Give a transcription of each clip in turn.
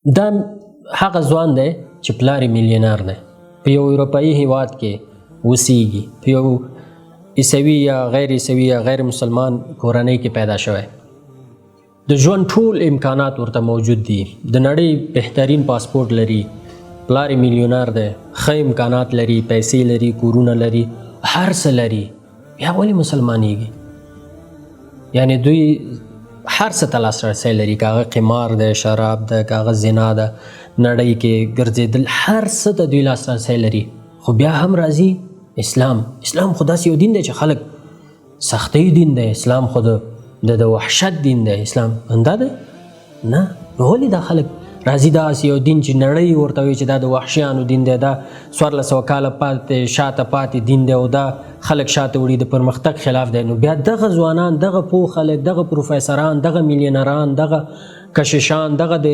دا هغه ځوان دی چې پلار یې میلیونر دی، په یو اروپایي هیواد کې اوسیږي، په یو عیسوي یا غیر عیسوي یا غیر مسلمان کورنۍ کې پیدا شوی، د ژوند ټول امکانات ورته موجود دي، د نړۍ بهترین پاسپورټ لري، پلار یې میلیونر دی، ښه امکانات لري، پیسې لري، کورونه لري، هر څه لري، بیا ولې مسلمانېږي؟ یعنی دوی هر څه ته لاسرسی لري، که هغه قمار دی، شراب ده، که هغه زنا ده، نړۍ کې ګرځېدل، هر څه ته دوی لاسرسی لري، خو بیا هم راځي اسلام خو داسې یو دین دی چې خلک سختۍ دین دی، اسلام خو د وحشت دین دی، اسلام همدا ده؟ نه، نو ولې دا خلک راځي داسې یو دین چې نړۍ ورته وایي چې دا د وحشیانو دین دی، دا 1400 کاله شاته پاتې دین دی او دا خلک شاته وړي، د پرمختګ خلاف دی. نو بیا دغه ځوانان، دغه پوه خلک، دغه پروفیسران، دغه میلیونران، دغه کششان، دغه د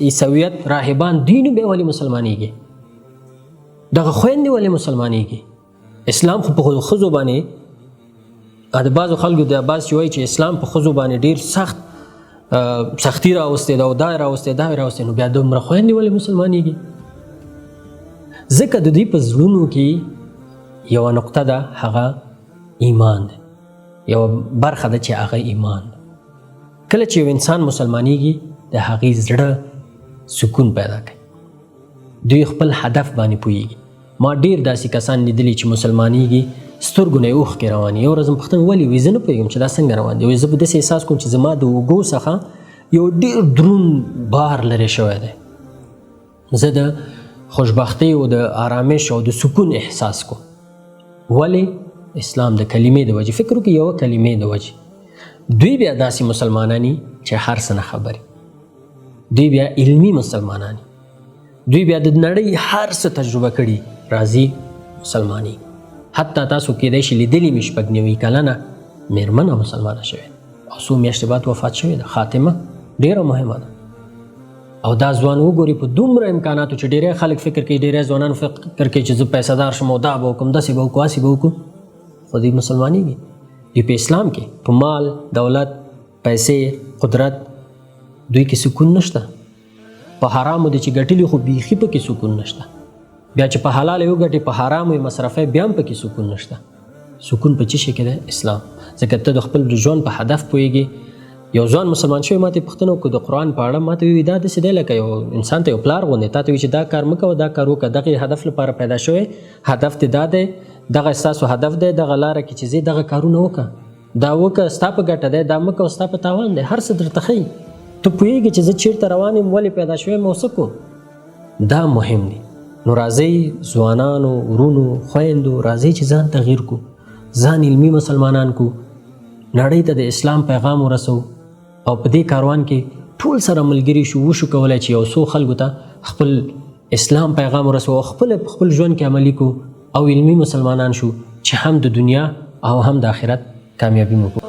عیسویت راهبان، دوی نو بیا ولې مسلمانېږي؟ دغه خویندې ولې مسلمانېږي؟ اسلام خو په ښځو باندې د بعضو خلکو د بعض چې وایي چې اسلام په ښځو باندې ډېر سختي راوستې ده او دا یې راوستې دا یې راوستې، نو بیا دومره خویندې ولې مسلمانېږي؟ ځکه د دوی په زړونو کې یوه نقطه ده، هغه ایمان ده، یوه برخه ده چې هغه ایمان ده. کله چې یو انسان مسلمانېږي د هغې زړه سکون پیدا کوي، دوی خپل هدف باندې پوهېږي. ما ډېر داسې کسان لیدلي چې مسلمانېږي سترګو نه یې اوښکې روانې. یو ورځ مې پوښتنه ولې؟ وایي زه نه پوهېږم چې دا څنګه روان دي. وایي زه به داسې احساس کوم چې زما د اوږو څخه یو ډېر دروند بار لرې شوی دی، زه د خوشبختۍ او د آرامش او د سکون احساس کوم. ولې؟ اسلام د کلمې د وجې، فکر وکړئ یوه کلمې د وجې. دوی بیا داسې مسلمانان دي چې هر څه نه خبرې، دوی بیا علمي مسلمانان دي، دوی بیا د نړۍ هر څه تجربه کړي، راځي مسلماني. حتی تاسو کېدای شي لیدلي مې 96 کلنه مېرمنه مسلمانه شوې او څو میاشتې بعد وفات شوې ده. خاتمه ډېره مهمه ده. او دا ځوان وګوري په دومره امکاناتو چې ډېری خلک فکر کوي، ډېری ځوانان فکر کوي چې زه پیسه دار شم او دا به وکړم، داسې به وکړو، هسې به وکړو، خو دوی مسلمانېږي. دوی په اسلام کې په مال، دولت، پیسې، قدرت، دوی کې سکون نشته. په حرامو دي چې ګټلي خو بیخي پکې سکون نشته. بیا چې په حلال یې وګټي، په حرامو یې مصرفوي، بیا هم پکې سکون نشته. سکون په څه شي کې دی؟ اسلام. ځکه ته د خپل ژوند په هدف پوهېږي. یو ځوان مسلمان شوی ما ته پوښتنه وکړه د قرآن په اړه، ما ته وایي دا داسې دی لکه یو انسان ته یو پلار غوندې تا ته وایي چې دا کار مه کوه، دا کار وکړه، دغې هدف لپاره پیدا شوی، هدف دې دا دی، دغه ستاسو هدف دی، دغه لاره کې چې ځې دغه کارونه وکړه، دا وکړه، ستا په ګټه دی، دا مه کوه ستا په تاوان دی، هر څه درته ښیي، ته پوهېږي چې زه چېرته روان یم، ولې پیدا شوی یم او څه کوم. دا مهم دی. نو راځئ ځوانانو، ورونو، خویندو، راځئ چې ځان تغییر کو، ځان علمي مسلمانان کو، نړۍ ته د اسلام پیغام ورسو او په دې کاروان کې ټول سره ملګري شو، وشو کولی چې یو څو خلکو ته خپل اسلام پیغام ورسو او خپل ژوند کې عملي کو او علمي مسلمانان شو چې هم د دنیا او هم د آخرت کامیابي مو کو.